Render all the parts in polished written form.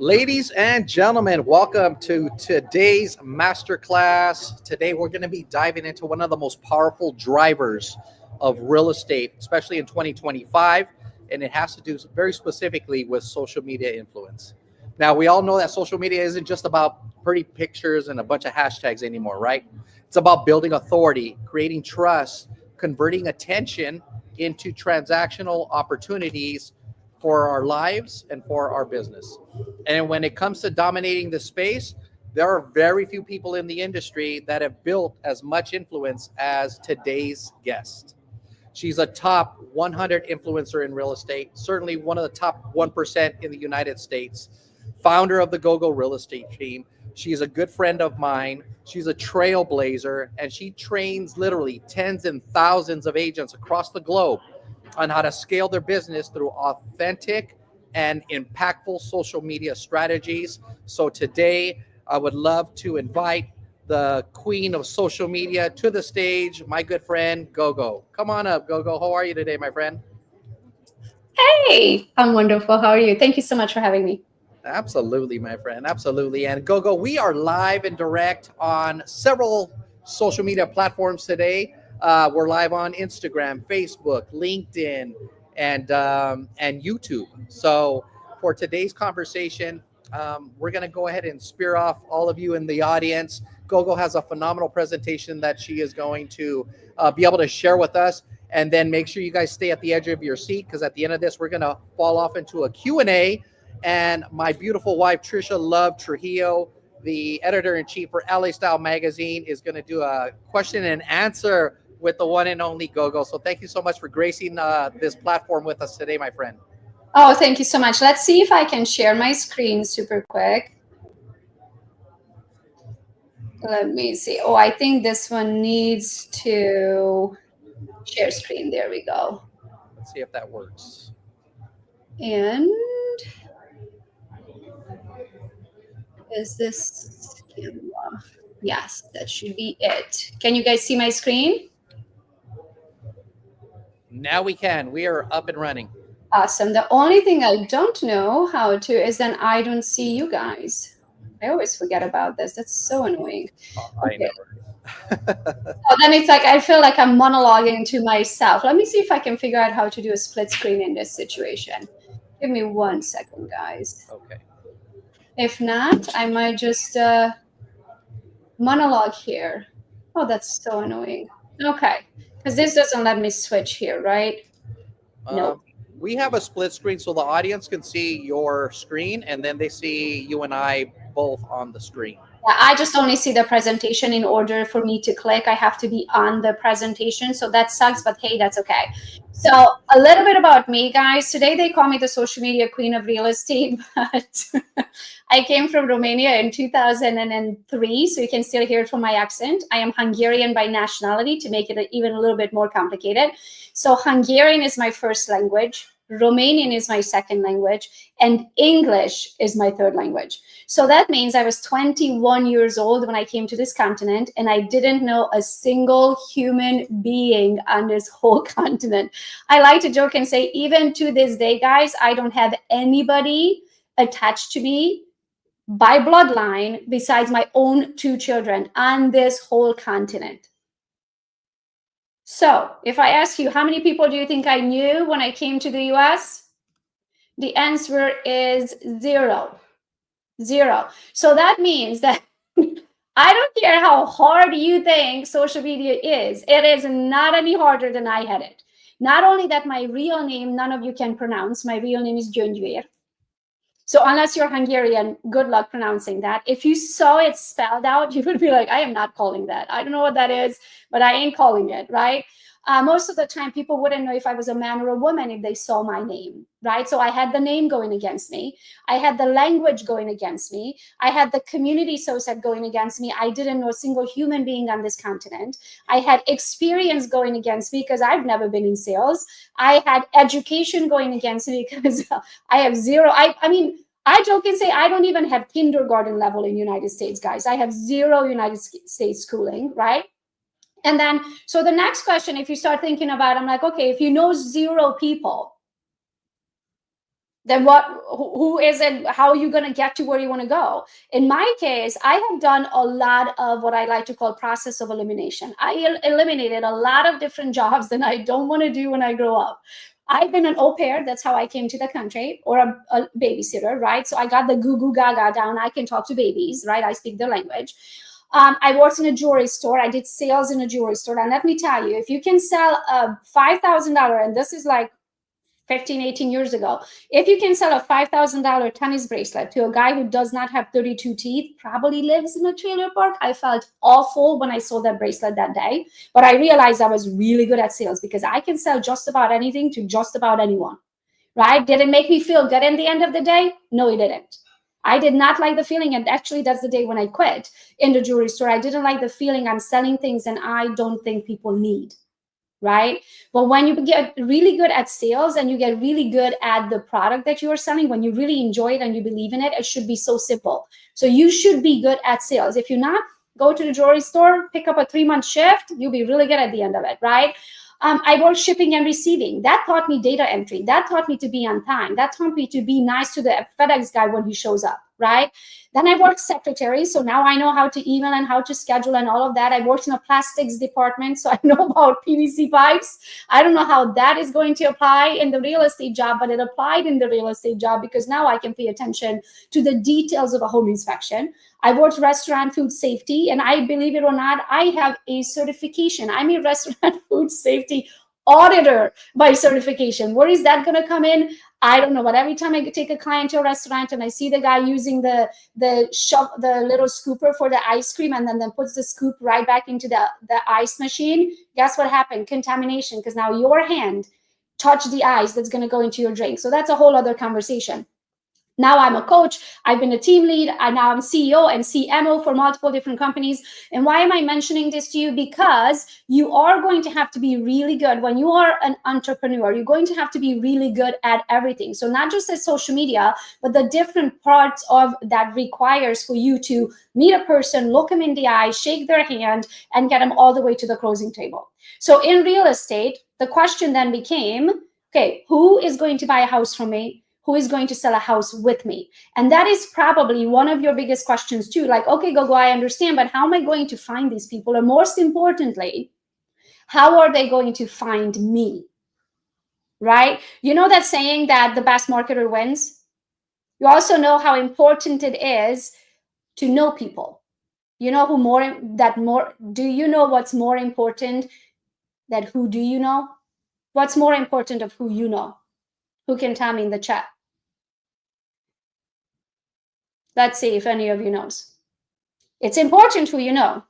Ladies and gentlemen, welcome to today's masterclass. Today we're going to be diving into one of the most powerful drivers of real estate, especially in 2025, and it has to do very specifically with social media influence. Now, we all know that social media isn't just about pretty pictures and a bunch of hashtags anymore, right? It's about building authority, creating trust, converting attention into transactional opportunities for our lives and for our business. And when it comes to dominating the space, there are very few people in the industry that have built as much influence as today's guest. She's a top 100 influencer in real estate, certainly one of the top 1% in the United States, founder of the Gogo real estate team. She's a good friend of mine. She's a trailblazer, and she trains literally tens and thousands of agents across the globe on how to scale their business through authentic and impactful social media strategies. So today, I would love to invite the queen of social media to the stage, my good friend, Gogo. Come on up, Gogo. How are you today, my friend? Hey, I'm wonderful. How are you? Thank you so much for having me. Absolutely, my friend. Absolutely. And Gogo, we are live and direct on several social media platforms today. We're live on Instagram, Facebook, LinkedIn, and YouTube. So for today's conversation, we're going to go ahead and spear off all of you in the audience. Gogo has a phenomenal presentation that she is going to be able to share with us. And then make sure you guys stay at the edge of your seat, because at the end of this, we're going to fall off into a Q&A. And my beautiful wife, Trisha Love Trujillo, the editor-in-chief for LA Style Magazine, is going to do a question and answer with the one and only Gogo. So thank you so much for gracing this platform with us today, my friend. Oh, thank you so much. Let's see if I can share my screen super quick. Let me see. Oh, I think this one needs to share screen. There we go. Let's see if that works. And is this camera? Yes, that should be it. Can you guys see my screen? Now we can. We are up and running. Awesome. The only thing I don't know how to is then I don't see you guys. I always forget about this. That's so annoying. I know. So then it's like I feel like I'm monologuing to myself. Let me see if I can figure out how to do a split screen in this situation. Give me 1 second, guys. Okay. If not, I might just monologue here. Oh, that's so annoying. Okay, because this doesn't let me switch here, right? No. We have a split screen so the audience can see your screen, and then they see you and I both on the screen. I just only see the presentation. In order for me to click, I have to be on the presentation. So that sucks, but hey, that's okay. So a little bit about me, guys. Today they call me the social media queen of real estate, but I came from Romania in 2003. So you can still hear it from my accent. I am Hungarian by nationality, to make it even a little bit more complicated. So Hungarian is my first language. Romanian is my second language, and English is my third language. So that means I was 21 years old when I came to this continent, and I didn't know a single human being on this whole continent. I like to joke and say, even to this day, guys, I don't have anybody attached to me by bloodline besides my own 2 children on this whole continent. So if I ask you, how many people do you think I knew when I came to the US? The answer is 0. 0. So that means that I don't care how hard you think social media is. It is not any harder than I had it. Not only that, my real name, none of you can pronounce. My real name is Gyöngyvér. So unless you're Hungarian, good luck pronouncing that. If you saw it spelled out, you would be like, I am not calling that. I don't know what that is, but I ain't calling it, right? Most of the time, people wouldn't know if I was a man or a woman if they saw my name, right? So I had the name going against me. I had the language going against me. I had the community SOSAT going against me. I didn't know a single human being on this continent. I had experience going against me because I've never been in sales. I had education going against me because I have 0. I mean, I joke and say I don't even have kindergarten level in United States, guys. I have 0 United States schooling, right? And then, so the next question, if you start thinking about, I'm like, okay, if you know 0 people, then who is it? How are you going to get to where you want to go? In my case, I have done a lot of what I like to call process of elimination. I eliminated a lot of different jobs that I don't want to do when I grow up. I've been an au pair. That's how I came to the country, or a babysitter, right? So I got the goo goo gaga down. I can talk to babies, right? I speak their language. I worked in a jewelry store. I did sales in a jewelry store. And let me tell you, if you can sell a $5,000, and this is like 15, 18 years ago, if you can sell a $5,000 tennis bracelet to a guy who does not have 32 teeth, probably lives in a trailer park, I felt awful when I sold that bracelet that day. But I realized I was really good at sales because I can sell just about anything to just about anyone, right? Did it make me feel good at the end of the day? No, it didn't. I did not like the feeling. And actually, that's the day when I quit in the jewelry store. I didn't like the feeling I'm selling things and I don't think people need. Right? But when you get really good at sales and you get really good at the product that you are selling, when you really enjoy it and you believe in it, it should be so simple. So you should be good at sales. If you're not, go to the jewelry store, pick up a 3-month shift, you'll be really good at the end of it, right? I worked shipping and receiving. That taught me data entry. That taught me to be on time. That taught me to be nice to the FedEx guy when he shows up, right? Then I worked secretary. So now I know how to email and how to schedule and all of that. I worked in a plastics department. So I know about PVC pipes. I don't know how that is going to apply in the real estate job, but it applied in the real estate job because now I can pay attention to the details of a home inspection. I worked restaurant food safety, and I believe it or not, I have a certification. I'm a restaurant food safety auditor by certification. Where is that going to come in? I don't know. But every time I take a client to a restaurant and I see the guy using the little scooper for the ice cream and then puts the scoop right back into the ice machine, guess what happened? Contamination, because now your hand touched the ice that's going to go into your drink. So that's a whole other conversation. Now I'm a coach. I've been a team lead. And now I'm CEO and CMO for multiple different companies. And why am I mentioning this to you? Because you are going to have to be really good. When you are an entrepreneur, you're going to have to be really good at everything. So not just at social media, but the different parts of that requires for you to meet a person, look them in the eye, shake their hand, and get them all the way to the closing table. So in real estate, the question then became, okay, who is going to buy a house from me? Who is going to sell a house with me? And that is probably one of your biggest questions too. Like, okay, Gogo, I understand, but how am I going to find these people? Or most importantly, how are they going to find me? Right? You know that saying that the best marketer wins? You also know how important it is to know people. You know do you know what's more important than who do you know? What's more important of who you know? Who can tell me in the chat? Let's see if any of you knows. It's important who you know,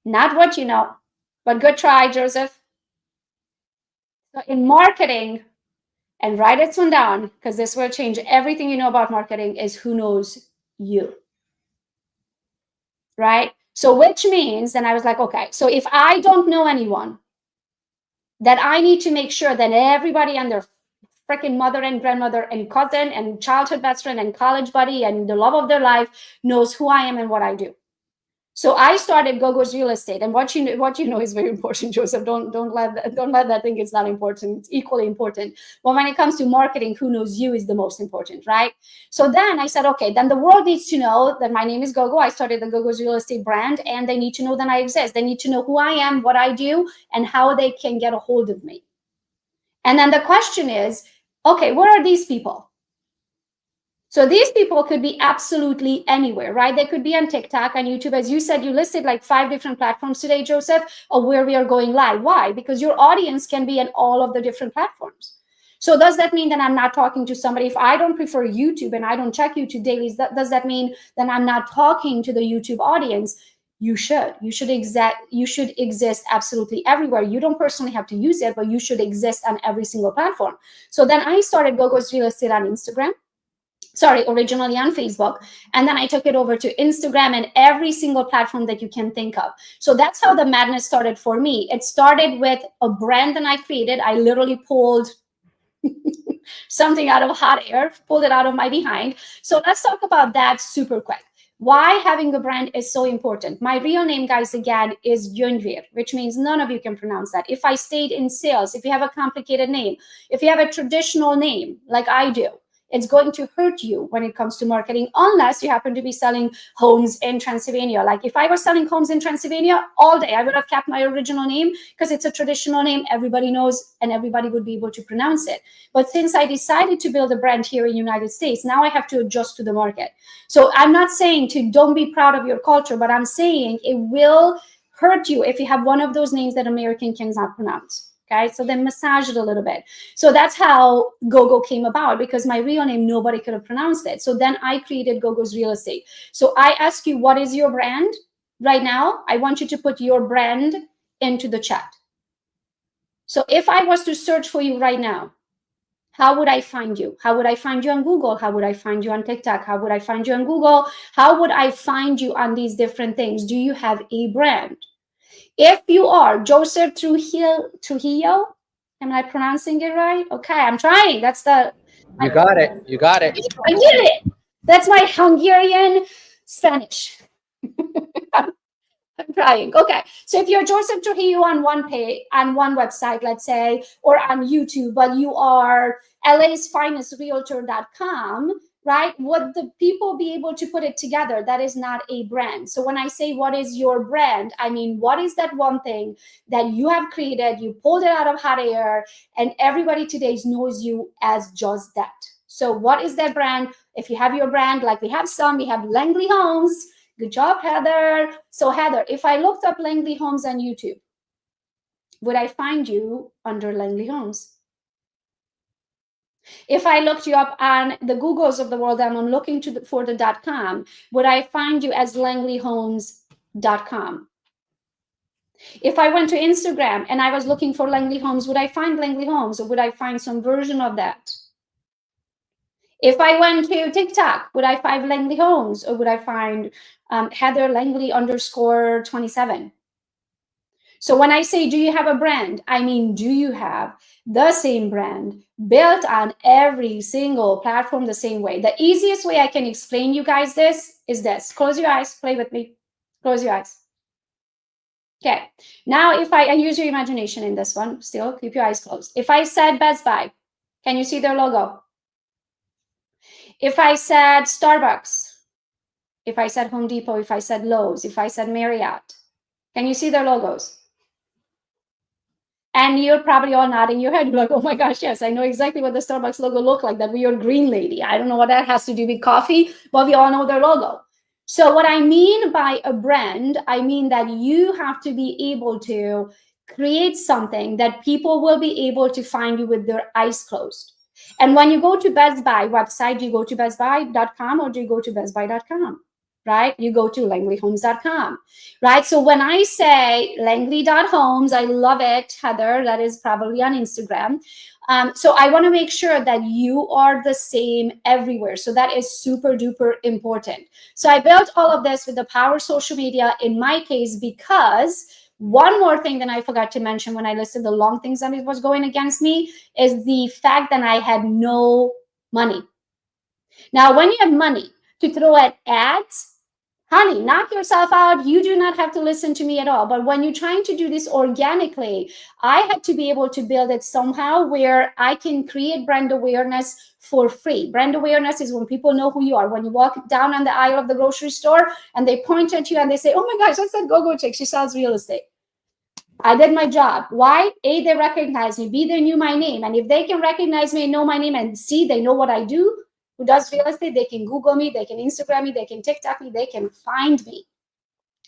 not what you know, but good try, Joseph. So in marketing, and write this one down because this will change everything you know about marketing, is who knows you, right? So which means, then I was like, okay, so if I don't know anyone, then I need to make sure that everybody and their freaking mother and grandmother and cousin and childhood best friend and college buddy and the love of their life knows who I am and what I do. So I started Gogo's Real Estate, and what you know is very important, Joseph. Don't let that think it's not important. It's equally important. But when it comes to marketing, who knows you is the most important, right? So then I said, okay, then the world needs to know that my name is Gogo. I started the Gogo's Real Estate brand, and they need to know that I exist. They need to know who I am, what I do, and how they can get a hold of me. And then the question is, okay, where are these people? So these people could be absolutely anywhere, right? They could be on TikTok, on YouTube. As you said, you listed like 5 different platforms today, Joseph, of where we are going live. Why? Because your audience can be in all of the different platforms. So does that mean that I'm not talking to somebody? If I don't prefer YouTube and I don't check YouTube daily, does that mean that I'm not talking to the YouTube audience? You should. You should exist absolutely everywhere. You don't personally have to use it, but you should exist on every single platform. So then I started Gogo's Real Estate on Instagram. Originally on Facebook. And then I took it over to Instagram and every single platform that you can think of. So that's how the madness started for me. It started with a brand that I created. I literally pulled something out of hot air, pulled it out of my behind. So let's talk about that super quick. Why having a brand is so important. My real name, guys, again, is Yunvir, which means none of you can pronounce that. If I stayed in sales, if you have a complicated name, if you have a traditional name like I do, it's going to hurt you when it comes to marketing, unless you happen to be selling homes in Transylvania. Like if I was selling homes in Transylvania all day, I would have kept my original name because it's a traditional name. Everybody knows and everybody would be able to pronounce it. But since I decided to build a brand here in the United States, now I have to adjust to the market. So I'm not saying to don't be proud of your culture, but I'm saying it will hurt you if you have one of those names that American cannot pronounce. Okay, so then massage it a little bit. So that's how Gogo came about, because my real name, nobody could have pronounced it. So then I created Gogo's Real Estate. So I ask you, what is your brand right now? I want you to put your brand into the chat. So if I was to search for you right now, how would I find you? How would I find you on Google? How would I find you on TikTok? How would I find you on Google? How would I find you on these different things? Do you have a brand? If you are Joseph Trujillo, am I pronouncing it right? Okay, I'm trying. That's the... You got it. You got it. I did it. That's my Hungarian Spanish. I'm trying. Okay, so if you're Joseph Trujillo on one page, on one website, let's say, or on YouTube, but you are LA's finest realtor.com, right? Would the people be able to put it together? That is not a brand. So when I say what is your brand, I mean, what is that one thing that you have created, you pulled it out of hot air, and everybody today knows you as just that. So what is that brand? If you have your brand, like we have Langley Homes. Good job, Heather. So Heather, if I looked up Langley Homes on YouTube, would I find you under Langley Homes? If I looked you up on the Googles of the world and I'm looking for the .com, would I find you as langleyhomes.com? If I went to Instagram and I was looking for Langley Homes, would I find Langley Homes, or would I find some version of that? If I went to TikTok, would I find Langley Homes, or would I find Heather Langley _27? So when I say, do you have a brand? I mean, do you have the same brand built on every single platform the same way? The easiest way I can explain you guys this is this. Close your eyes, play with me. Close your eyes. Okay, now if I use your imagination in this one, still keep your eyes closed. If I said Best Buy, can you see their logo? If I said Starbucks, if I said Home Depot, if I said Lowe's, if I said Marriott, can you see their logos? And you're probably all nodding your head. You're like, oh my gosh, yes, I know exactly what the Starbucks logo looked like, that weird green lady. I don't know what that has to do with coffee, but we all know their logo. So what I mean by a brand, I mean that you have to be able to create something that people will be able to find you with their eyes closed. And when you go to Best Buy website, do you go to bestbuy.com or do you go to bestbuy.com? Right? You go to langleyhomes.com, right? So when I say langley.homes, I love it, Heather, that is probably on Instagram. So I want to make sure that you are the same everywhere. So that is super duper important. So I built all of this with the power of social media in my case, because one more thing that I forgot to mention when I listed the long things that it was going against me is the fact that I had no money. Now, when you have money to throw at ads, honey, knock yourself out. You do not have to listen to me at all. But when you're trying to do this organically, I had to be able to build it somehow where I can create brand awareness for free. Brand awareness is when people know who you are. When you walk down on the aisle of the grocery store and they point at you and they say, oh my gosh, that's that Gogo chick. She sells real estate. I did my job. Why? A, they recognize me. B, they knew my name. And if they can recognize me and know my name, and C, they know what I do, who does real estate, they can Google me, they can Instagram me, they can TikTok me, they can find me,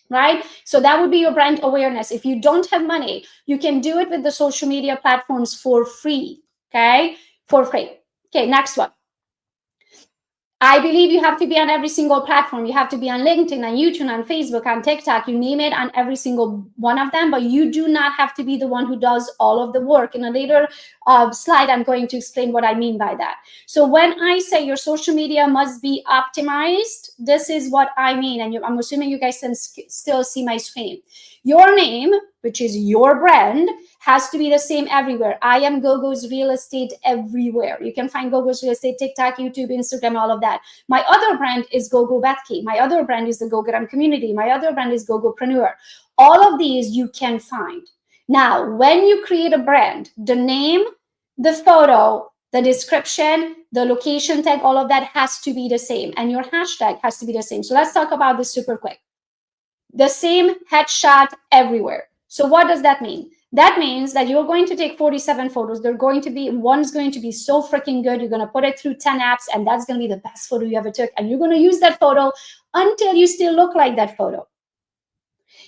right? So that would be your brand awareness. If you don't have money, you can do it with the social media platforms for free, okay? For free. Okay, next one. I believe you have to be on every single platform. You have to be on LinkedIn, on YouTube, on Facebook, on TikTok, you name it, on every single one of them, but you do not have to be the one who does all of the work. In a later slide, I'm going to explain what I mean by that. So when I say your social media must be optimized, this is what I mean. And I'm assuming you guys can still see my screen. Your name which is your brand, has to be the same everywhere. I am Gogo's Real Estate everywhere. You can find Gogo's Real Estate, TikTok, YouTube, Instagram, all of that. My other brand is Gogo Bethke. My other brand is the Gogo Community. My other brand is Gogopreneur. All of these you can find. Now, when you create a brand, the name, the photo, the description, the location tag, all of that has to be the same. And your hashtag has to be the same. So let's talk about this super quick. The same headshot everywhere. So what does that mean? That means that you're going to take 47 photos. One's going to be so freaking good. You're going to put it through 10 apps, and that's going to be the best photo you ever took. And you're going to use that photo until you still look like that photo.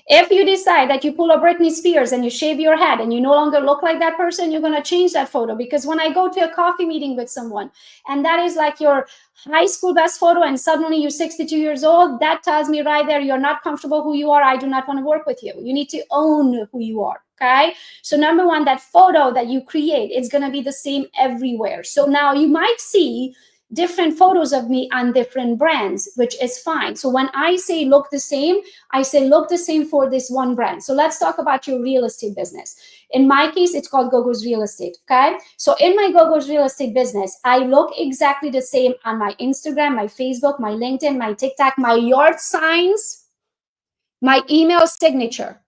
If you decide that you pull a Britney Spears and you shave your head and you no longer look like that person, you're going to change that photo. Because when I go to a coffee meeting with someone and that is like your high school best photo and suddenly you're 62 years old, that tells me right there, you're not comfortable who you are. I do not want to work with you. You need to own who you are. Okay. So number one, that photo that you create, it's going to be the same everywhere. So now you might see different photos of me on different brands, which is fine. So when I say look the same, I say look the same for this one brand. So let's talk about your real estate business. In my case, it's called Gogo's Real Estate. Okay. So in my Gogo's Real Estate business, I look exactly the same on my Instagram, my Facebook, my LinkedIn, my TikTok, my yard signs, my email signature.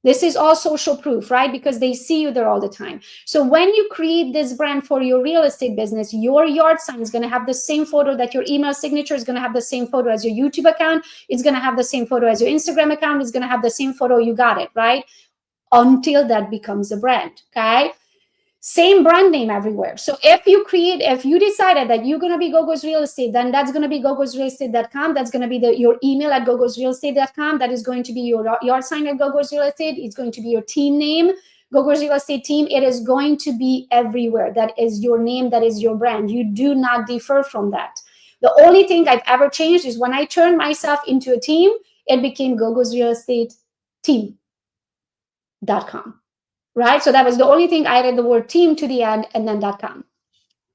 This is all social proof, right? Because they see you there all the time. So when you create this brand for your real estate business, your yard sign is going to have the same photo, that your email signature is going to have the same photo as your YouTube account. It's going to have the same photo as your Instagram account. It's going to have the same photo. You got it, right? Until that becomes a brand, okay? Same brand name everywhere. So if you decided that you're going to be Gogo's Real Estate, then that's going to be gogosrealestate.com. That's going to be your email at gogosrealestate.com. That is going to be your yard sign at Gogo's Real Estate. It's going to be your team name, Gogo's Real Estate Team. It is going to be everywhere. That is your name. That is your brand. You do not differ from that. The only thing I've ever changed is when I turned myself into a team, it became Gogo's Real Estate Team.com. Right? So that was the only thing. I added the word team to the end and then .com.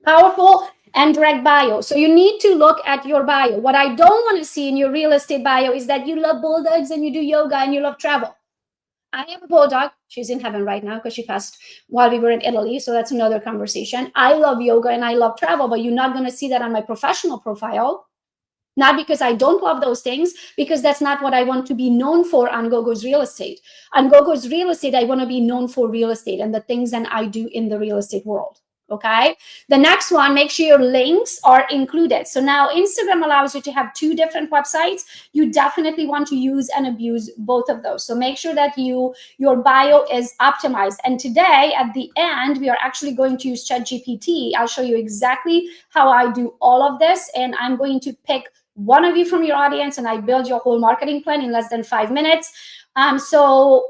Powerful and direct bio. So you need to look at your bio. What I don't want to see in your real estate bio is that you love bulldogs and you do yoga and you love travel. I have a bulldog. She's in heaven right now because she passed while we were in Italy. So that's another conversation. I love yoga and I love travel, but you're not going to see that on my professional profile. Not because I don't love those things, because that's not what I want to be known for on Gogo's Real Estate. On Gogo's Real Estate, I want to be known for real estate and the things that I do in the real estate world. Okay. The next one, make sure your links are included. So now Instagram allows you to have 2 different websites. You definitely want to use and abuse both of those. So make sure that your bio is optimized. And today at the end, we are actually going to use ChatGPT. I'll show you exactly how I do all of this. And I'm going to pick one of you from your audience and I build your whole marketing plan in less than 5 minutes. So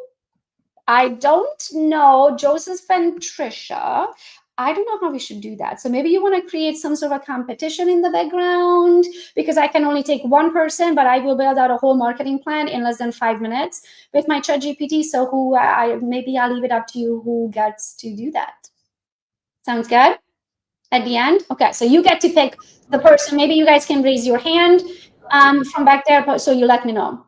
I don't know, Joseph and Trisha, I don't know how we should do that. So maybe you want to create some sort of a competition in the background, because I can only take one person, but I will build out a whole marketing plan in less than 5 minutes with my ChatGPT. So maybe I'll leave it up to you who gets to do that. Sounds good? At the end? Okay, so you get to pick the person. Maybe you guys can raise your hand from back there, so you let me know.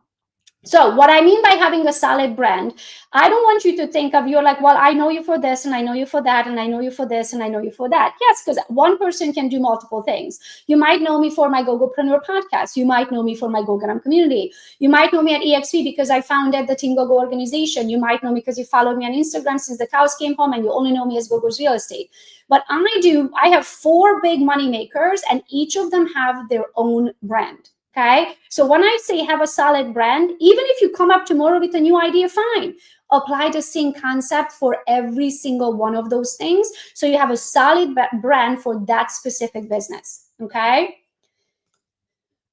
So what I mean by having a solid brand, I don't want you to think of, you're like, well, I know you for this and I know you for that and I know you for this and I know you for that. Yes, because one person can do multiple things. You might know me for my Gogopreneur podcast. You might know me for my Gogo community. You might know me at EXP because I founded the Team Gogo organization. You might know me because you followed me on Instagram since the cows came home, and you only know me as Gogo's Real Estate. But I have 4 big money makers, and each of them have their own brand. Okay, so when I say have a solid brand, even if you come up tomorrow with a new idea, fine. Apply the same concept for every single one of those things, so you have a solid brand for that specific business. Okay.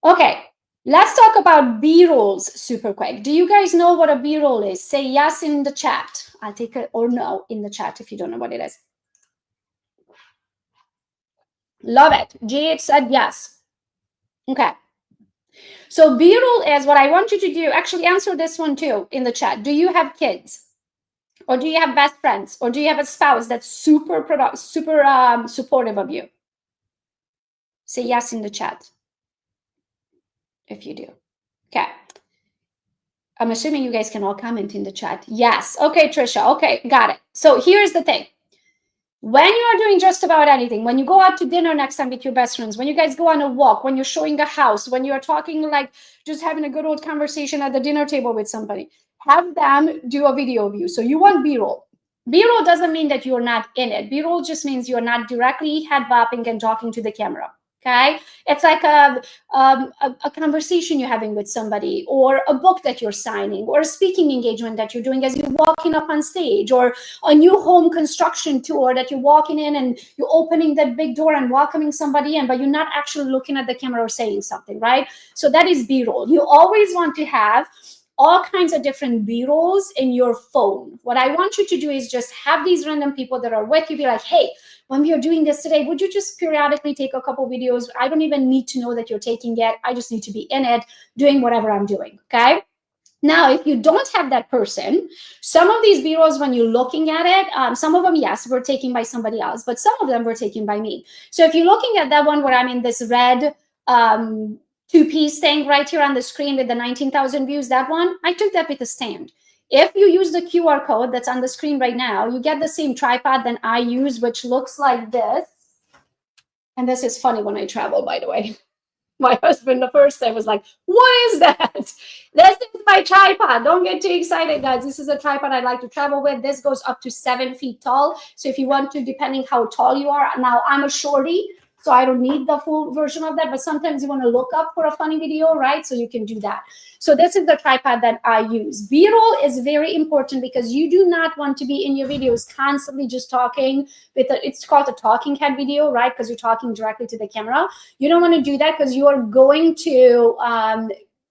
Okay, let's talk about B-rolls super quick. Do you guys know what a B-roll is? Say yes in the chat. I'll take it, or no in the chat if you don't know what it is. Love it. Jade said yes. Okay. So B-roll is what I want you to do. Actually, answer this one too in the chat. Do you have kids? Or do you have best friends? Or do you have a spouse that's super supportive of you? Say yes in the chat if you do. Okay. I'm assuming you guys can all comment in the chat. Yes. Okay, Trisha. Okay, got it. So here's the thing. When you are doing just about anything, when you go out to dinner next time with your best friends, when you guys go on a walk, when you're showing a house, when you're talking, like just having a good old conversation at the dinner table with somebody, have them do a video of you. So you want B-roll. B-roll doesn't mean that you're not in it. B-roll just means you're not directly head bopping and talking to the camera. Okay, it's like a conversation you're having with somebody, or a book that you're signing, or a speaking engagement that you're doing as you're walking up on stage, or a new home construction tour that you're walking in and you're opening that big door and welcoming somebody in, but you're not actually looking at the camera or saying something, right? So that is B-roll. You always want to have all kinds of different B-rolls in your phone. What I want you to do is just have these random people that are with you be like, hey, when we are doing this today, would you just periodically take a couple videos? I don't even need to know that you're taking it. I just need to be in it, doing whatever I'm doing, okay? Now, if you don't have that person, some of these B-rolls, when you're looking at it, some of them, yes, were taken by somebody else, but some of them were taken by me. So if you're looking at that one where I'm in this red two-piece thing right here on the screen with the 19,000 views, that one, I took that with a stand. If you use the QR code that's on the screen right now, you get the same tripod that I use, which looks like this. And this is funny when I travel, by the way. My husband the first day was like, what is that? This is my tripod. Don't get too excited, guys. This is a tripod I like to travel with. This goes up to 7 feet tall. So if you want to, depending how tall you are, now I'm a shorty, so I don't need the full version of that, but sometimes you want to look up for a funny video, right? So you can do that. So this is the tripod that I use. B-roll is very important because you do not want to be in your videos constantly just talking with it's called a talking head video, right? Because you're talking directly to the camera. You don't want to do that because you are going to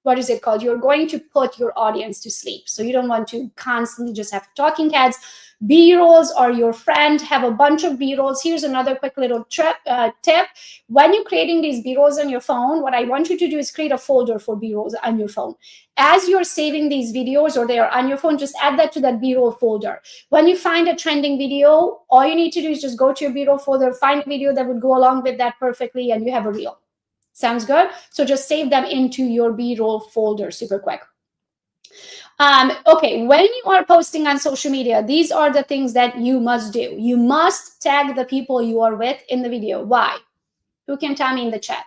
what is it called? You're going to put your audience to sleep. So you don't want to constantly just have talking heads. B-rolls are your friend. Have a bunch of B-rolls. Here's another quick little tip. When you're creating these B-rolls on your phone, what I want you to do is create a folder for B-rolls on your phone. As you're saving these videos or they are on your phone, just add that to that B-roll folder. When you find a trending video, all you need to do is just go to your B-roll folder, find a video that would go along with that perfectly, and you have a reel. Sounds good? So just save them into your B-roll folder super quick. Okay, when you are posting on social media, these are the things that you must do. You must tag the people you are with in the video. Why? Who can tell me in the chat?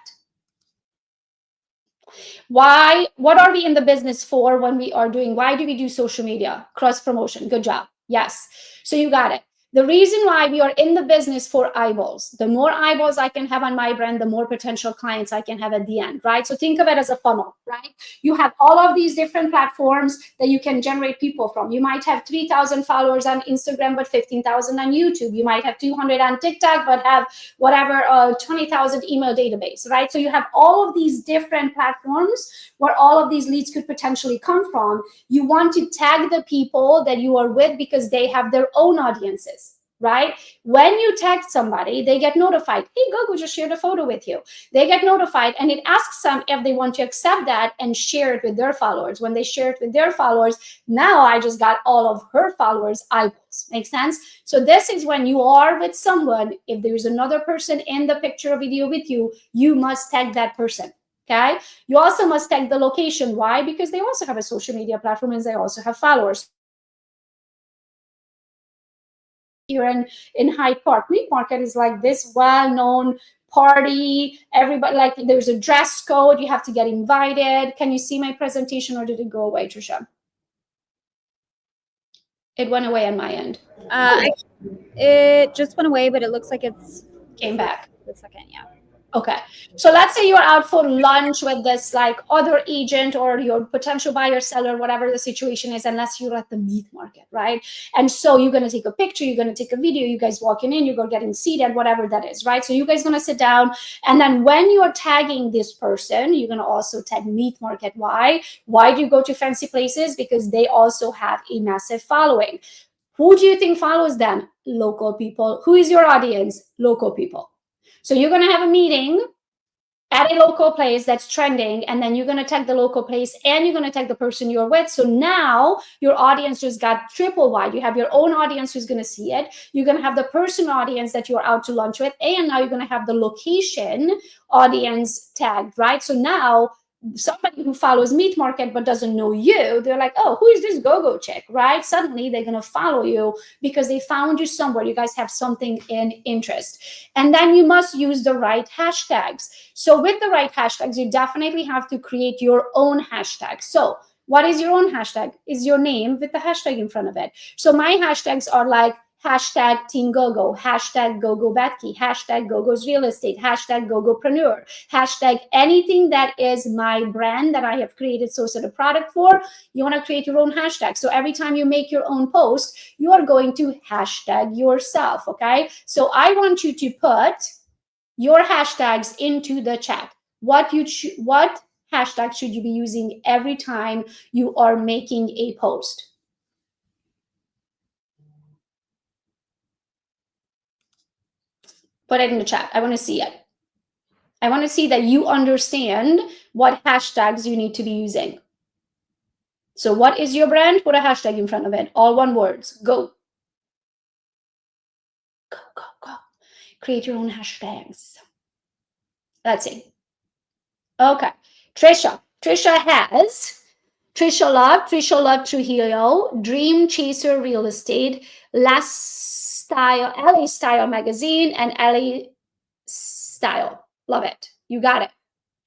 Why? What are we in the business for when we are doing? Why do we do social media? Cross promotion. Good job. Yes. So you got it. The reason why we are in the business for eyeballs. The more eyeballs I can have on my brand, the more potential clients I can have at the end, right? So think of it as a funnel, right? You have all of these different platforms that you can generate people from. You might have 3,000 followers on Instagram, but 15,000 on YouTube. You might have 200 on TikTok, but have whatever, 20,000 email database, right? So you have all of these different platforms where all of these leads could potentially come from. You want to tag the people that you are with because they have their own audiences. Right? When you tag somebody, they get notified. Hey, Gogo just shared a photo with you. They get notified, and it asks them if they want to accept that and share it with their followers. When they share it with their followers, now I just got all of her followers' eyeballs. Make sense? So this is when you are with someone, if there's another person in the picture or video with you, you must tag that person. Okay? You also must tag the location. Why? Because they also have a social media platform and they also have followers. Here in Hyde Park. Meat Market is like this well-known party. Everybody, like, there's a dress code. You have to get invited. Can you see my presentation, or did it go away, Trisha? It went away on my end. It just went away, but it looks like it's came back. A second, yeah. Okay, so let's say you're out for lunch with this like other agent or your potential buyer, seller, whatever the situation is, unless you're at the meat market, right? And so you're going to take a picture, you're going to take a video, you guys walking in, you're going getting seated, whatever that is, right? So you guys going to sit down, and then when you're tagging this person, you're going to also tag meat market. Why? Why do you go to fancy places? Because they also have a massive following. Who do you think follows them? Local people. Who is your audience? Local people. So you're going to have a meeting at a local place that's trending, and then you're going to tag the local place, and you're going to tag the person you're with. So now your audience just got triple wide. You have your own audience who's going to see it. You're going to have the person audience that you're out to lunch with, and now you're going to have the location audience tagged, right? So now somebody who follows Meat Market but doesn't know you, they're like, oh, who is this Gogo chick, right? Suddenly they're going to follow you because they found you somewhere. You guys have something in interest. And then you must use the right hashtags. So with the right hashtags, you definitely have to create your own hashtag. So what is your own hashtag? Is your name with the hashtag in front of it. So my hashtags are like hashtag Team Gogo, hashtag Gogo Bethke, hashtag Gogo's Real Estate, hashtag Gogopreneur, hashtag anything that is my brand that I have created some sort of product for. You want to create your own hashtag. So every time you make your own post, you are going to hashtag yourself, okay? So I want you to put your hashtags into the chat. What hashtag should you be using every time you are making a post? Put it in the chat. I want to see it. I want to see that you understand what hashtags you need to be using. So what is your brand? Put a hashtag in front of it. All one words. Go. Go, go, go. Create your own hashtags. Let's see. Okay. Trisha. Trisha Love Trujillo, Dream Chaser Real Estate, LA Style Magazine, and LA Style. Love it. You got it.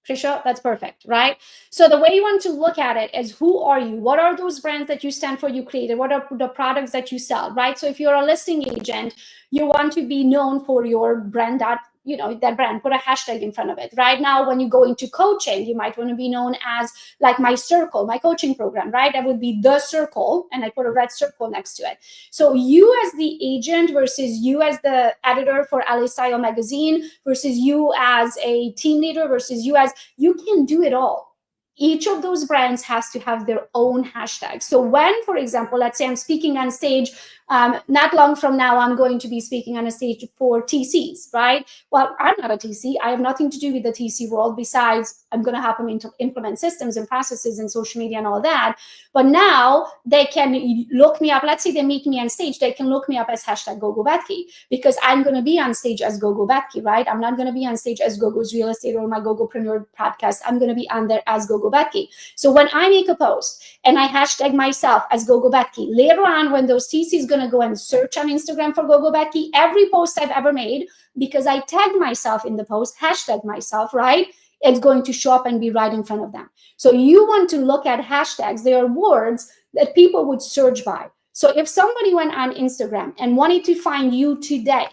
Trisha, that's perfect, right? So the way you want to look at it is, who are you? What are those brands that you stand for, you created? What are the products that you sell, right? So if you're a listing agent, you want to be known for your brand, that, you know, that brand, put a hashtag in front of it. Right now, when you go into coaching, you might want to be known as like my circle, my coaching program, right? That would be the circle, and I put a red circle next to it. So you as the agent versus you as the editor for LA Style Magazine versus you as a team leader versus you as, you can do it all. Each of those brands has to have their own hashtag. So when, for example, let's say I'm speaking on stage, not long from now, I'm going to be speaking on a stage for TCs, right? Well, I'm not a TC. I have nothing to do with the TC world besides I'm going to help them implement systems and processes and social media and all that. But now they can look me up. Let's say they meet me on stage. They can look me up as hashtag Gogo Bethke, because I'm going to be on stage as Gogo Bethke, right? I'm not going to be on stage as Gogo's Real Estate or my Gogopreneur podcast. I'm going to be on there as Gogo Bethke. So when I make a post and I hashtag myself as Gogo Bethke, later on when those TCs going to go and search on Instagram for Gogo Bethke, every post I've ever made, because I tagged myself in the post, hashtag myself, right? It's going to show up and be right in front of them. So you want to look at hashtags. They are words that people would search by. So if somebody went on Instagram and wanted to find you today,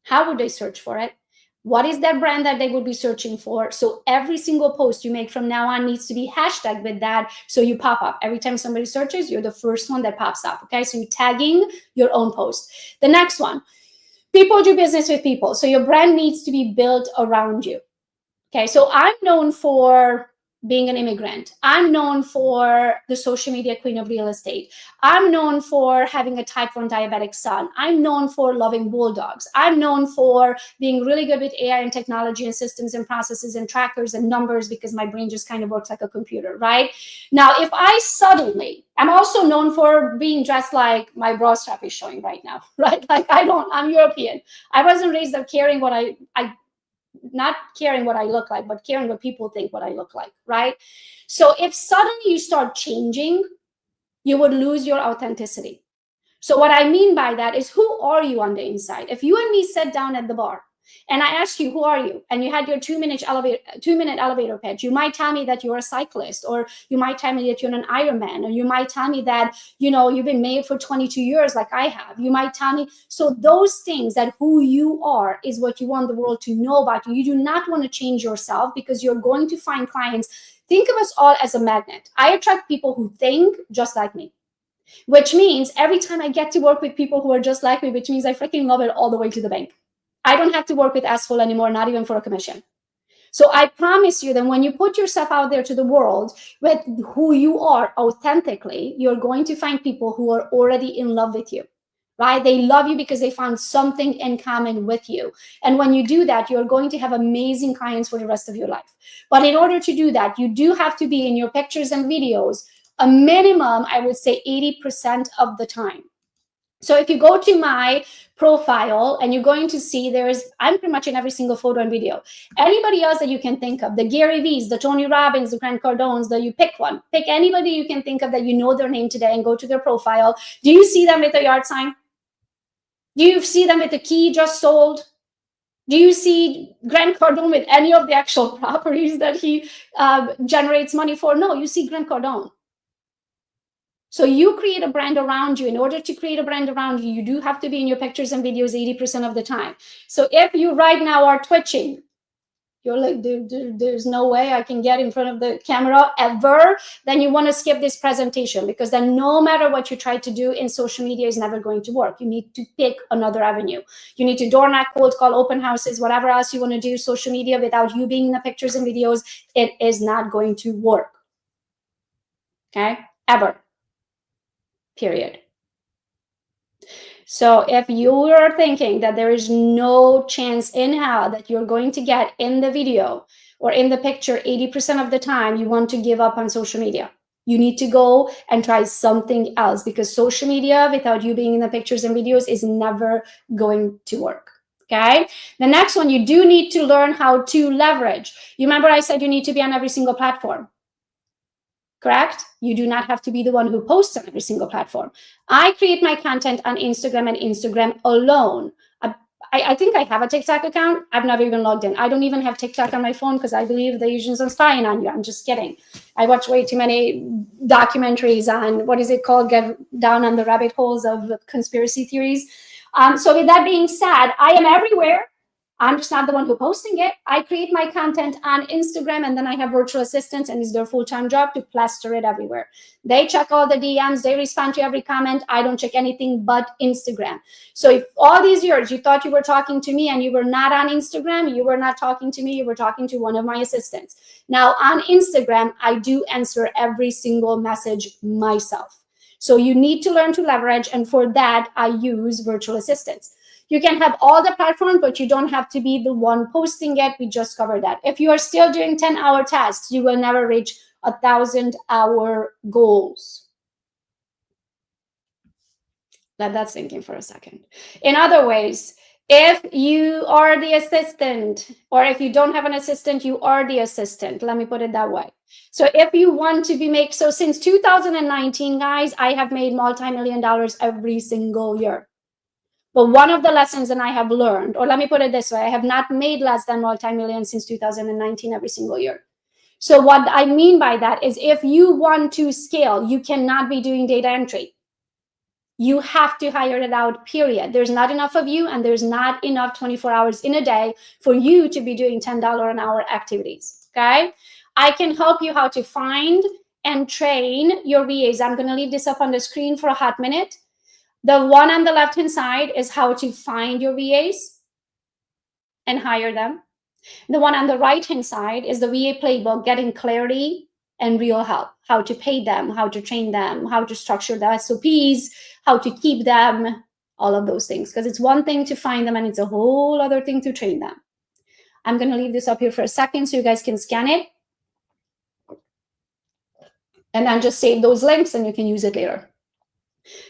how would they search for it? What is that brand that they would be searching for? So every single post you make from now on needs to be hashtagged with that, so you pop up. Every time somebody searches, you're the first one that pops up, okay? So you're tagging your own post. The next one, people do business with people. So your brand needs to be built around you, okay? So I'm known for being an immigrant. I'm known for the social media queen of real estate. I'm known for having a type 1 diabetic son. I'm known for loving bulldogs. I'm known for being really good with AI and technology and systems and processes and trackers and numbers, because my brain just kind of works like a computer, right? Now, if I suddenly, I'm also known for being dressed like my bra strap is showing right now, right? Like I'm European. I wasn't raised up caring what not caring what I look like, but caring what people think what I look like, right? So if suddenly you start changing, you would lose your authenticity. So what I mean by that is, who are you on the inside? If you and me sat down at the bar and I asked you, who are you? And you had your 2-minute elevator pitch, you might tell me that you're a cyclist, or you might tell me that you're an Ironman, or you might tell me that, you know, you've been married for 22 years like I have. You might tell me, so those things, that who you are is what you want the world to know about you. You do not want to change yourself, because you're going to find clients. Think of us all as a magnet. I attract people who think just like me, which means every time I get to work with people who are just like me, which means I freaking love it all the way to the bank. I don't have to work with asshole anymore, not even for a commission. So I promise you that when you put yourself out there to the world with who you are authentically, you're going to find people who are already in love with you, right? They love you because they found something in common with you. And when you do that, you're going to have amazing clients for the rest of your life. But in order to do that, you do have to be in your pictures and videos a minimum, I would say 80% of the time. So if you go to my profile and you're going to see I'm pretty much in every single photo and video. Anybody else that you can think of, the Gary V's, the Tony Robbins, the Grant Cardones, you pick one. Pick anybody you can think of that you know their name today and go to their profile. Do you see them with a yard sign? Do you see them with a key just sold? Do you see Grant Cardone with any of the actual properties that he generates money for? No, you see Grant Cardone. So you create a brand around you. In order to create a brand around you, you do have to be in your pictures and videos 80% of the time. So if you right now are twitching, you're like, there's no way I can get in front of the camera ever, then you want to skip this presentation, because then no matter what you try to do in social media is never going to work. You need to pick another avenue. You need to door knock, cold call, open houses, whatever else you want to do, social media without you being in the pictures and videos, it is not going to work. Okay, ever. Period. So if you are thinking that there is no chance in hell that you're going to get in the video or in the picture 80% of the time, you want to give up on social media. You need to go and try something else, because social media without you being in the pictures and videos is never going to work. Okay. The next one, you do need to learn how to leverage. You remember I said you need to be on every single platform. Correct? You do not have to be the one who posts on every single platform. I create my content on Instagram and Instagram alone. I think I have a TikTok account. I've never even logged in. I don't even have TikTok on my phone because I believe the Asians are spying on you. I'm just kidding. I watch way too many documentaries on, what is it called? Get down on the rabbit holes of conspiracy theories. So with that being said, I am everywhere. I'm just not the one who posting it. I create my content on Instagram, and then I have virtual assistants, and it's their full-time job to plaster it everywhere. They check all the DMs. They respond to every comment. I don't check anything but Instagram. So if all these years you thought you were talking to me and you were not on Instagram, you were not talking to me, you were talking to one of my assistants. Now on Instagram, I do answer every single message myself. So you need to learn to leverage, and for that, I use virtual assistants. You can have all the platforms, but you don't have to be the one posting it. We just covered that. If you are still doing 10-hour tasks, you will never reach 1,000-hour goals. Let that sink in for a second. In other ways, if you are the assistant, or if you don't have an assistant, you are the assistant. Let me put it that way. So if you want to so since 2019, guys, I have made multi-million dollars every single year. But one of the lessons that I have learned, or let me put it this way, I have not made less than multi-million since 2019 every single year. So what I mean by that is, if you want to scale, you cannot be doing data entry. You have to hire it out, period. There's not enough of you, and there's not enough 24 hours in a day for you to be doing $10 an hour activities, okay? I can help you how to find and train your VAs. I'm gonna leave this up on the screen for a hot minute. The one on the left-hand side is how to find your VAs and hire them. The one on the right-hand side is the VA playbook, getting clarity and real help, how to pay them, how to train them, how to structure the SOPs, how to keep them, all of those things. Because it's one thing to find them, and it's a whole other thing to train them. I'm going to leave this up here for a second so you guys can scan it. And then just save those links, and you can use it later.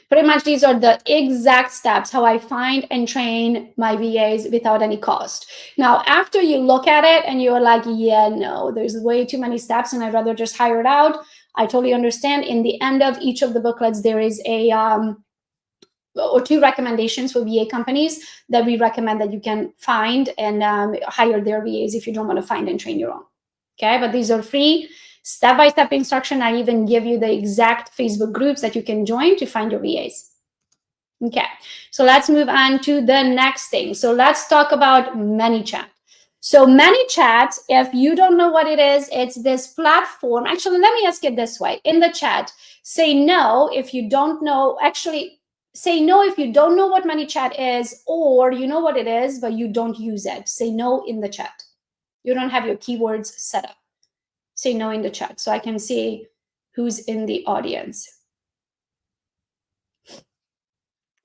Pretty much these are the exact steps how I find and train my VAs without any cost. Now, after you look at it and you're like, yeah, no, there's way too many steps and I'd rather just hire it out, I totally understand. In the end of each of the booklets, there is a or 2 recommendations for VA companies that we recommend that you can find and hire their VAs if you don't want to find and train your own. Okay, but these are free. Step-by-step instruction. I even give you the exact Facebook groups that you can join to find your VAs. Okay, so let's move on to the next thing. So let's talk about ManyChat. So ManyChat, if you don't know what it is, it's this platform. Actually, let me ask it this way. In the chat, say no if you don't know. Actually, say no if you don't know what ManyChat is, or you know what it is, but you don't use it. Say no in the chat. You don't have your keywords set up. Say no in the chat so I can see who's in the audience.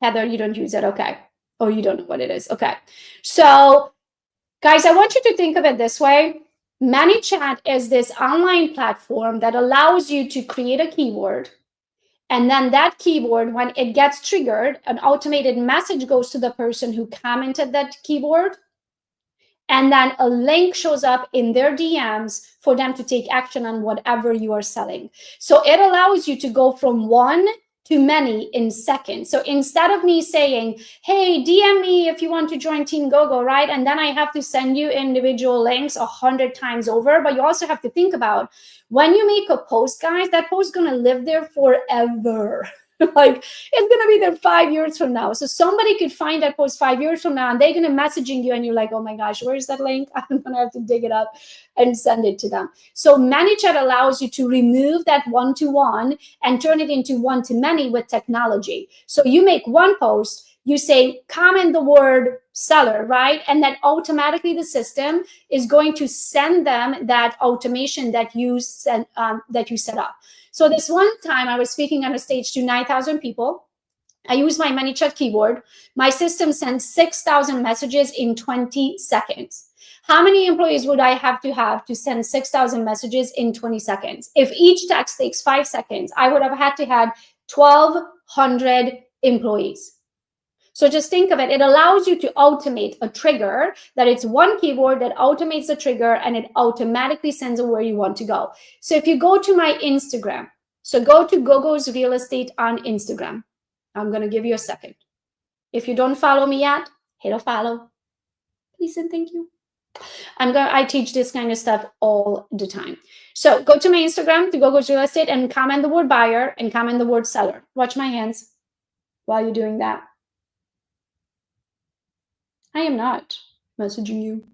Heather, you don't use it. Okay. Or you don't know what it is. Okay. So guys, I want you to think of it this way. ManyChat is this online platform that allows you to create a keyword And then that keyword, when it gets triggered, an automated message goes to the person who commented that keyword. And then a link shows up in their DMs for them to take action on whatever you are selling. So it allows you to go from one to many in seconds. So instead of me saying, hey, DM me if you want to join Team Gogo, right? And then I have to send you individual links 100 times over. But you also have to think about when you make a post, guys, that post is going to live there forever. Like it's going to be there 5 years from now. So somebody could find that post 5 years from now and they're going to messaging you and you're like, oh my gosh, where's that link? I'm going to have to dig it up and send it to them. So ManyChat allows you to remove that one-to-one and turn it into one-to-many with technology. So you make one post, you say, comment the word seller, right? And then automatically the system is going to send them that automation that you set up. So this one time I was speaking on a stage to 9,000 people. I used my ManyChat keyword. My system sent 6,000 messages in 20 seconds. How many employees would I have to send 6,000 messages in 20 seconds? If each text takes 5 seconds, I would have had to have 1,200 employees. So just think of it. It allows you to automate a trigger, that it's one keyword that automates the trigger and it automatically sends it where you want to go. So if you go to my Instagram, so go to Gogo's Real Estate on Instagram. I'm going to give you a second. If you don't follow me yet, hit a follow. Please and thank you. I teach this kind of stuff all the time. So go to my Instagram, to Gogo's Real Estate, and comment the word buyer and comment the word seller. Watch my hands while you're doing that. I am not messaging you.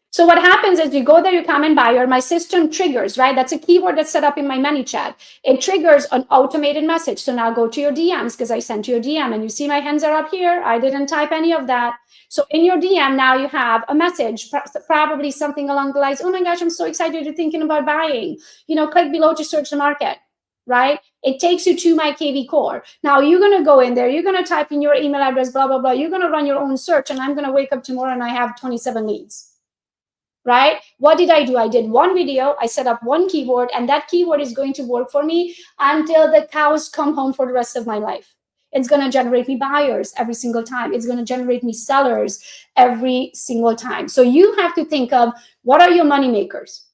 So what happens is you go there, you comment buyer, my system triggers, right? That's a keyword that's set up in my ManyChat. It triggers an automated message. So now go to your DMs because I sent you a DM and you see my hands are up here. I didn't type any of that. So in your DM now you have a message, probably something along the lines, oh my gosh, I'm so excited you're thinking about buying. You know, click below to search the market. Right? It takes you to my KV core. Now you're going to go in there, you're going to type in your email address, blah, blah, blah. You're going to run your own search and I'm going to wake up tomorrow and I have 27 leads. Right? What did I do? I did one video, I set up one keyword, and that keyword is going to work for me until the cows come home for the rest of my life. It's going to generate me buyers every single time. It's going to generate me sellers every single time. So you have to think of what are your money makers?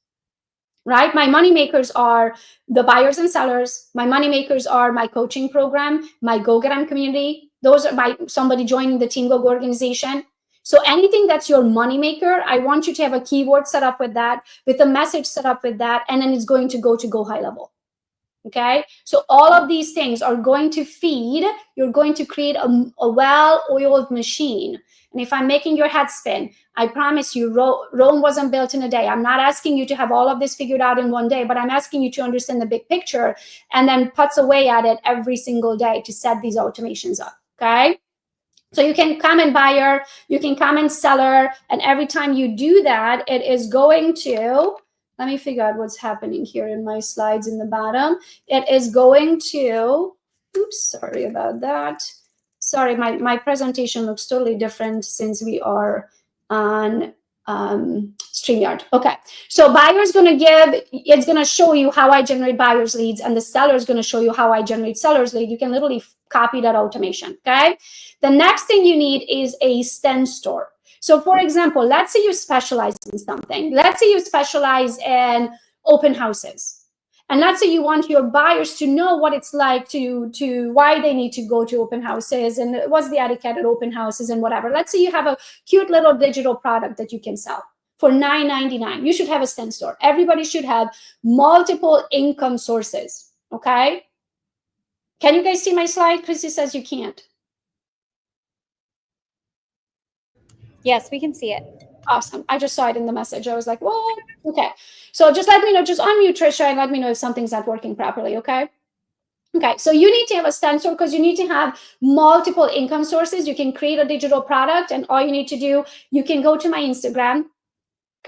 Right? My money makers are the buyers and sellers. My money makers are my coaching program, my GoGram community. Those are somebody joining the Team Gogo organization. So anything that's your money maker, I want you to have a keyword set up with that, with a message set up with that, and then it's going to go high level. Okay, so all of these things are going to feed, you're going to create a well-oiled machine. And if I'm making your head spin, I promise you, Rome wasn't built in a day. I'm not asking you to have all of this figured out in one day, but I'm asking you to understand the big picture and then putz away at it every single day to set these automations up, okay? So you can comment buyer, you can comment seller, and every time you do that, it is going to, let me figure out what's happening here in my slides in the bottom. It is going to, oops, sorry about that. Sorry, my presentation looks totally different since we are on StreamYard. Okay, so buyer's going to give, it's going to show you how I generate buyer's leads, and the seller is going to show you how I generate seller's lead. You can literally copy that automation, okay? The next thing you need is a stand store. So for example, let's say you specialize in something. Let's say you specialize in open houses. And let's say you want your buyers to know what it's like to why they need to go to open houses and what's the etiquette at open houses and whatever. Let's say you have a cute little digital product that you can sell for $9.99. You should have a stand store. Everybody should have multiple income sources, okay? Can you guys see my slide? Chrissy says you can't. Yes, we can see it. Awesome. I just saw it in the message. I was like, whoa, okay. So just let me know, just unmute Trisha and let me know if something's not working properly, okay? Okay, so you need to have a stand store because you need to have multiple income sources. You can create a digital product and all you need to do, you can go to my Instagram,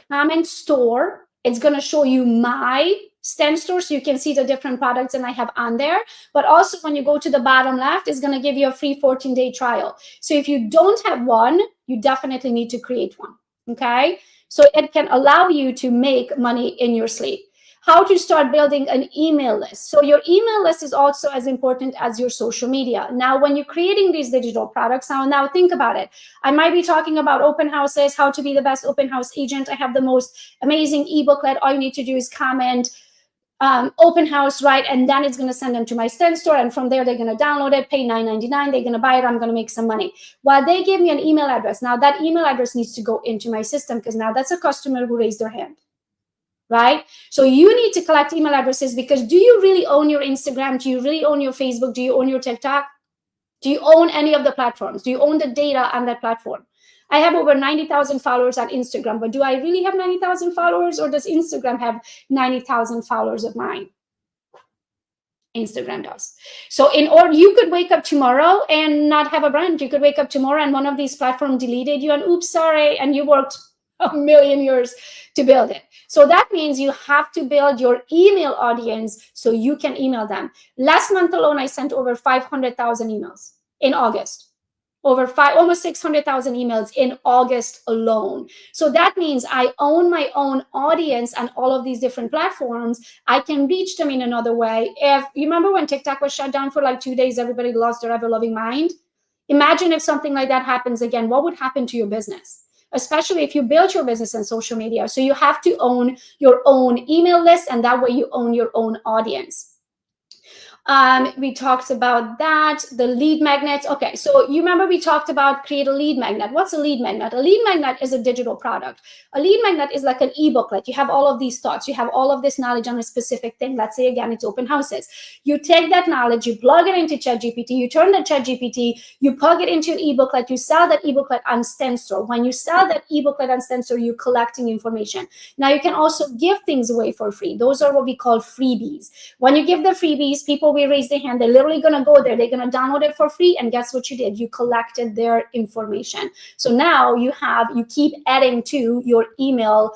comment store. It's going to show you my stand store so you can see the different products that I have on there. But also when you go to the bottom left, it's going to give you a free 14-day trial. So if you don't have one, you definitely need to create one. Okay, so it can allow you to make money in your sleep. how to start building an email list. So your email list is also as important as your social media. Now, when you're creating these digital products, now think about it. I might be talking about open houses, how to be the best open house agent. I have the most amazing ebooklet. All you need to do is comment open house, right? And then it's going to send them to my Stand store. And from there, they're going to download it, pay $9.99. They're going to buy it. I'm going to make some money. Well, they gave me an email address. Now that email address needs to go into my system because now that's a customer who raised their hand, right? So you need to collect email addresses because do you really own your Instagram? Do you really own your Facebook? Do you own your TikTok? Do you own any of the platforms? Do you own the data on that platform? I have over 90,000 followers on Instagram, but do I really have 90,000 followers, or does Instagram have 90,000 followers of mine? Instagram does. So in order, you could wake up tomorrow and not have a brand. You could wake up tomorrow and one of these platforms deleted you and oops, sorry, and you worked a million years to build it. So that means you have to build your email audience so you can email them. Last month alone, I sent over 500,000 emails in August. Almost 600,000 emails in August alone. So that means I own my own audience on all of these different platforms. I can reach them in another way. If you remember when TikTok was shut down for like 2 days, everybody lost their ever-loving mind. Imagine if something like that happens again, what would happen to your business? Especially if you build your business on social media. So you have to own your own email list, and that way you own your own audience. We talked about that, the lead magnets. Okay, so you remember we talked about create a lead magnet. What's a lead magnet? A lead magnet is a digital product. A lead magnet is like an ebook. Like you have all of these thoughts, you have all of this knowledge on a specific thing. Let's say again, it's open houses. You take that knowledge, you plug it into ChatGPT, you turn the ChatGPT, you plug it into an ebooklet, you sell that ebooklet on Stand store. When you sell that ebooklet on Stand store, you're collecting information. Now you can also give things away for free. Those are what we call freebies. When you give the freebies, people will raise their hand. They're literally going to go there. They're going to download it for free. And guess what you did? You collected their information. So now you keep adding to your email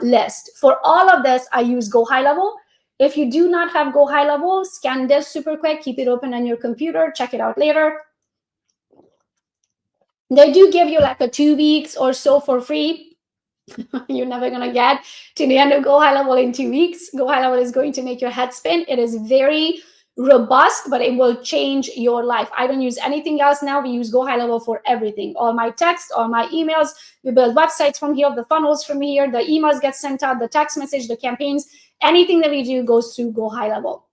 list. For all of this, I use Go High Level. If you do not have Go High Level, scan this super quick. Keep it open on your computer. Check it out later. They do give you like a 2 weeks or so for free. You're never going to get to the end of Go High Level in 2 weeks. Go High Level is going to make your head spin. It is very robust, but it will change your life. I don't use anything else now. We use Go High Level for everything. All my text, all my emails. We build websites from here, the funnels from here, the emails get sent out, the text message, the campaigns, anything that we do goes through Go High Level.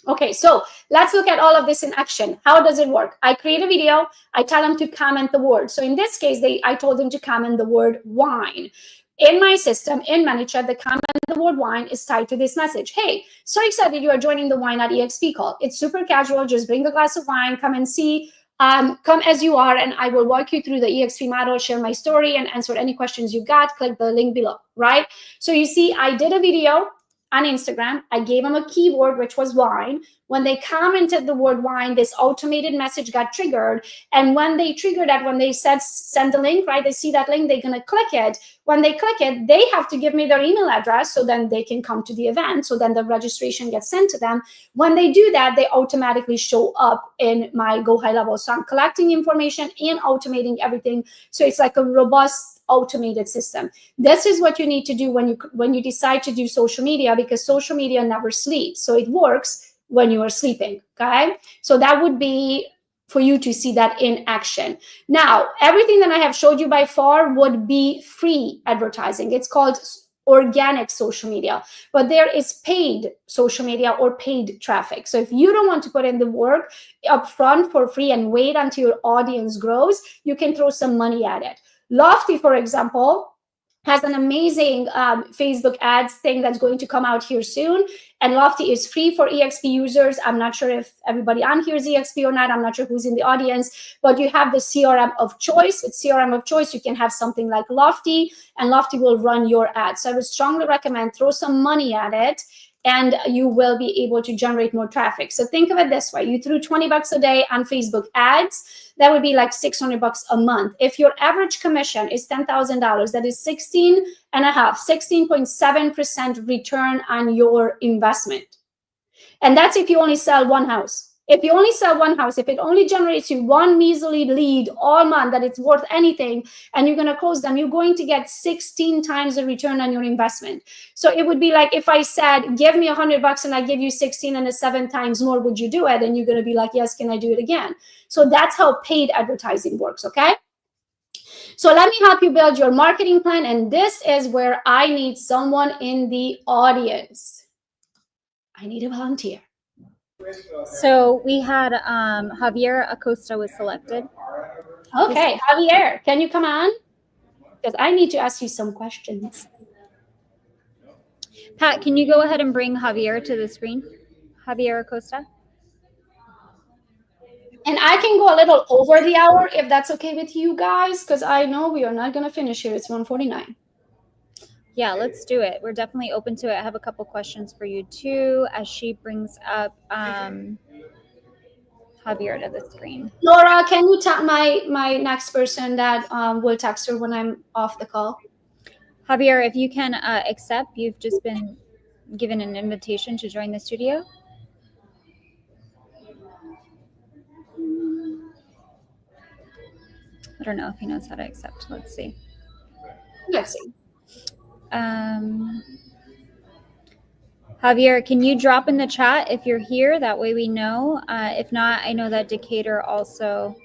Okay, so let's look at all of this in action. How does it work? I create a video. I tell them to comment the word. So in this case, I told them to comment the word wine. In my system, in ManyChat, the comment the word wine is tied to this message. Hey, so excited you are joining the Wine.eXp call. It's super casual. Just bring a glass of wine. Come and see. Come as you are, and I will walk you through the EXP model, share my story, and answer any questions you got. Click the link below, right? So you see, I did a video on Instagram. I gave them a keyword, which was wine. When they commented the word wine, this automated message got triggered. And when they triggered that, when they said send the link, right, they see that link, they're going to click it. When they click it, they have to give me their email address so then they can come to the event. So then the registration gets sent to them. When they do that, they automatically show up in my Go High Level. So I'm collecting information and automating everything. So it's like a robust automated system. This is what you need to do when you decide to do social media, because social media never sleeps. So it works when you are sleeping, okay? So that would be for you to see that in action. Now, everything that I have showed you by far would be free advertising. It's called organic social media, but there is paid social media or paid traffic. So if you don't want to put in the work upfront for free and wait until your audience grows, you can throw some money at it. Lofty, for example, has an amazing Facebook ads thing that's going to come out here soon. And Lofty is free for EXP users. I'm not sure if everybody on here is EXP or not. I'm not sure who's in the audience, but you have the CRM of choice. With CRM of choice, you can have something like Lofty, and Lofty will run your ads. So I would strongly recommend throw some money at it, and you will be able to generate more traffic. So think of it this way. You threw 20 bucks a day on Facebook ads. That would be like 600 bucks a month. If your average commission is $10,000, that is 16.7% return on your investment. And that's if you only sell one house. If you only sell one house, if it only generates you one measly lead all month that it's worth anything, and you're going to close them, you're going to get 16 times the return on your investment. So it would be like if I said, give me $100 and I give you 16 and it's 7 times more, would you do it? And you're going to be like, yes, can I do it again? So that's how paid advertising works, okay? So let me help you build your marketing plan. And this is where I need someone in the audience. I need a volunteer. So we had Javier Acosta was selected. Okay, Javier, can you come on? Because I need to ask you some questions. Pat, can you go ahead and bring Javier to the screen? Javier Acosta. And I can go a little over the hour if that's okay with you guys, because I know we are not going to finish here. It's 1:49. Yeah, let's do it. We're definitely open to it. I have a couple questions for you too, as she brings up Javier to the screen. Laura, can you tell my next person that will text her when I'm off the call? Javier, if you can accept, you've just been given an invitation to join the studio. I don't know if he knows how to accept. Let's see. Let's see. Javier, can you drop in the chat if you're here? That way we know. If not, I know that Decatur also.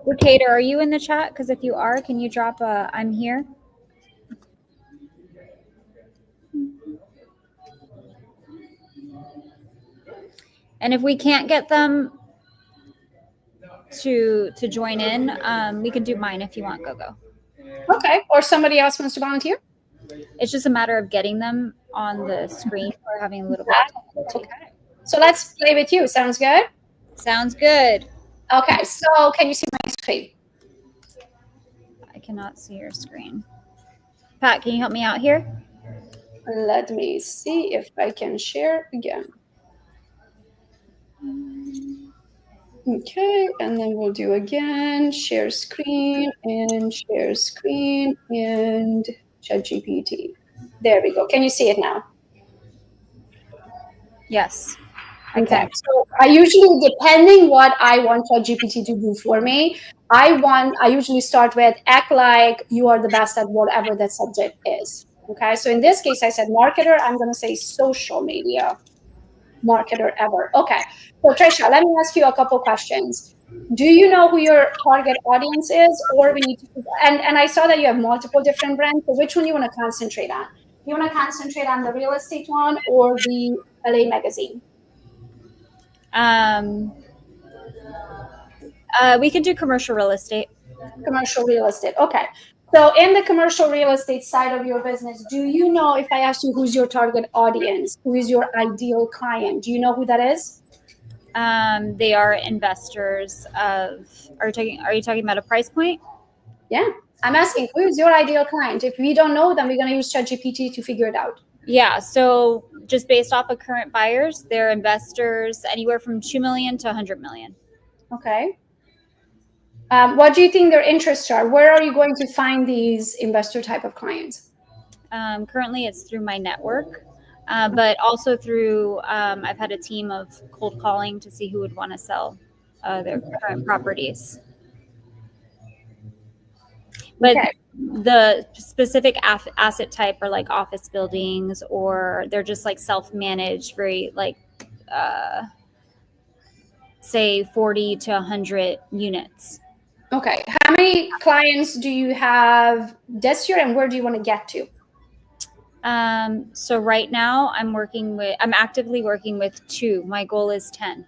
Decatur, are you in the chat? Because if you are, can you drop a I'm here? And if we can't get them to join in, we can do mine if you want, Gogo. Okay, or somebody else wants to volunteer? It's just a matter of getting them on the screen. We're having a little bit of difficulty. Okay. So let's play with you. Sounds good? Sounds good. Okay, so can you see my screen? I cannot see your screen. Pat, can you help me out here? Let me see if I can share again. Okay, and then we'll do again, share screen and ChatGPT. There we go. Can you see it now? Yes. Okay. So I usually, depending what I want ChatGPT to do for me, I usually start with act like you are the best at whatever that subject is. Okay. So in this case, I said marketer. I'm going to say social media marketer ever. Okay. So Trisha, let me ask you a couple questions. Do you know who your target audience is, or we need to? And I saw that you have multiple different brands. So which one you want to concentrate on? You want to concentrate on the real estate one or the LA magazine? We can do commercial real estate. Commercial real estate. Okay. So in the commercial real estate side of your business, do you know, if I ask you who's your target audience, who is your ideal client, do you know who that is? They are investors of, are you talking about a price point? Yeah. I'm asking, who is your ideal client? If we don't know, then we're going to use ChatGPT to figure it out. Yeah. So just based off of current buyers, they're investors anywhere from 2 million to 100 million. Okay. What do you think their interests are? Where are you going to find these investor type of clients? Currently it's through my network, but also through, I've had a team of cold calling to see who would want to sell their current properties. But okay. The specific asset type are like office buildings, or they're just like self-managed, very like, say 40 to 100 units. Okay. How many clients do you have this year, and where do you want to get to? So right now I'm actively working with 2. My goal is 10.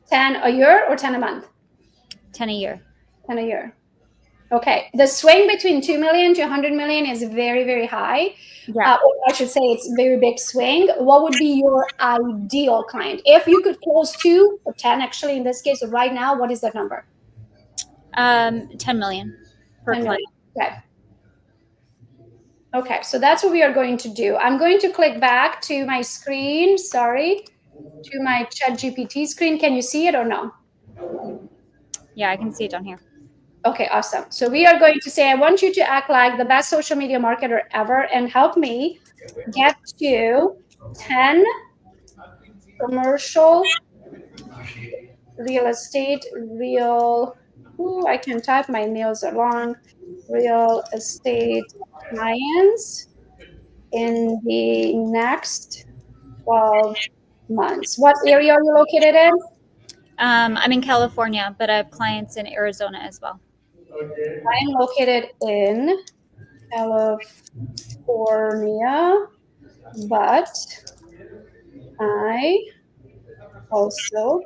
10 a year or 10 a month? 10 a year. 10 a year. Okay. The swing between 2 million to 100 million is very, very high. Yeah. I should say it's a very big swing. What would be your ideal client? If you could close 2 or 10, actually, in this case, right now, what is that number? 10 million per 10 client. million. Okay. Okay, so that's what we are going to do. I'm going to click back to my screen, to my ChatGPT screen. Can you see it or no? Yeah, I can see it down here. Okay, awesome. So we are going to say, I want you to act like the best social media marketer ever and help me get to 10 commercial real estate, I can type, my nails are long, real estate clients in the next 12 months. What area are you located in? I'm in California, but I have clients in Arizona as well. I'm located in California, but I also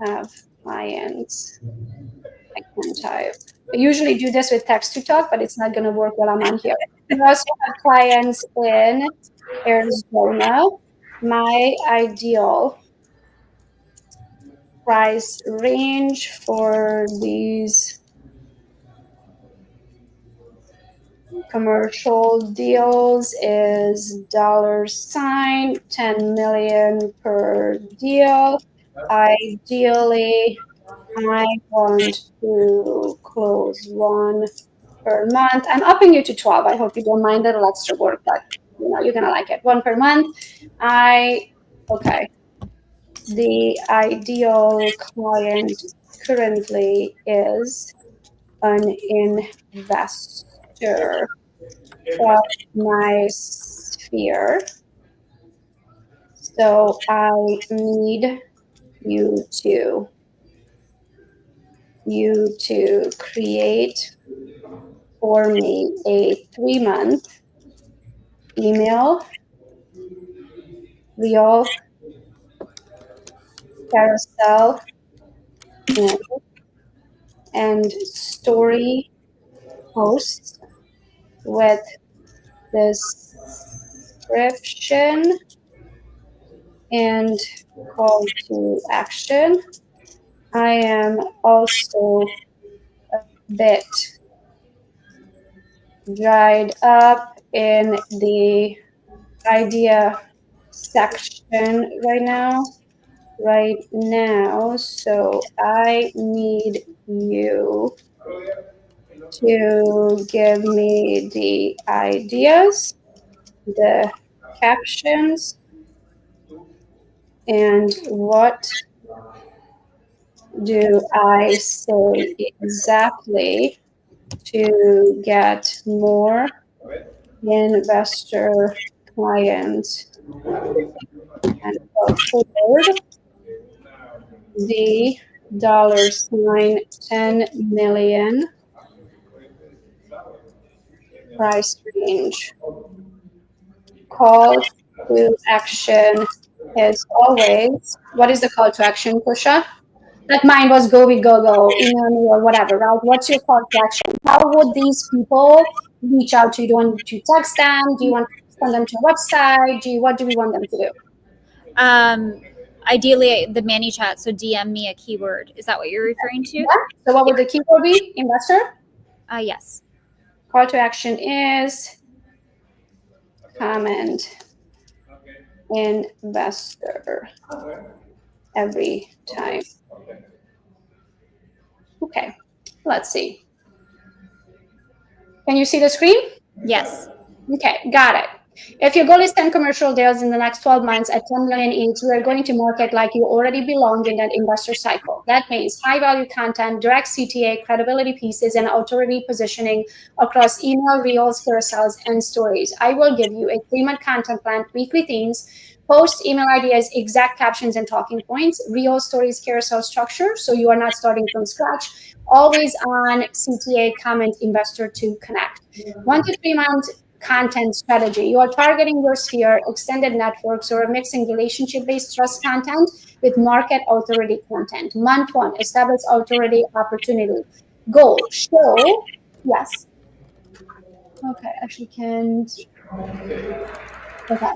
have clients. I can type. I usually do this with text to talk, but it's not going to work while I'm on here. I also have clients in Arizona. My ideal price range for these commercial deals is $10 million per deal. Ideally, I want to close one per month. I'm upping you to 12. I hope you don't mind a little extra work, but you're gonna like it. One per month. Okay. The ideal client currently is an investor from my sphere. So I need you to create for me a 3-month email reel carousel and story posts with description and call to action. I am also a bit dried up in the idea section right now, so I need you to give me the ideas, the captions, and what do I say exactly to get more investor clients and afford the $10 million price range. Call to action is always, what is the call to action, Kusha? Like mine was go with Gogo, email me or whatever, right? What's your call to action? How would these people reach out to you? Do you want to text them? Do you want to send them to a website? What do we want them to do? Ideally, the ManyChat, so DM me a keyword. Is that what you're referring to? Yeah. So what would the keyword be? Investor? Yes. Call to action is comment investor every time. Okay, let's see. Can you see the screen? Yes. Okay, got it. If your goal is 10 commercial deals in the next 12 months at 10 million each, we are going to market like you already belong in that investor cycle. That means high value content, direct CTA, credibility pieces, and authority positioning across email, reels, carousels, and stories. I will give you a 3-month content plan, weekly themes, post email ideas, exact captions and talking points, reel stories, carousel structure, so you are not starting from scratch. Always on CTA, comment, investor to connect. 1 to 3 months content strategy. You are targeting your sphere, extended networks, or mixing relationship-based trust content with market authority content. Month 1, establish authority opportunity. Goal, show, yes. Okay, actually can't. Okay.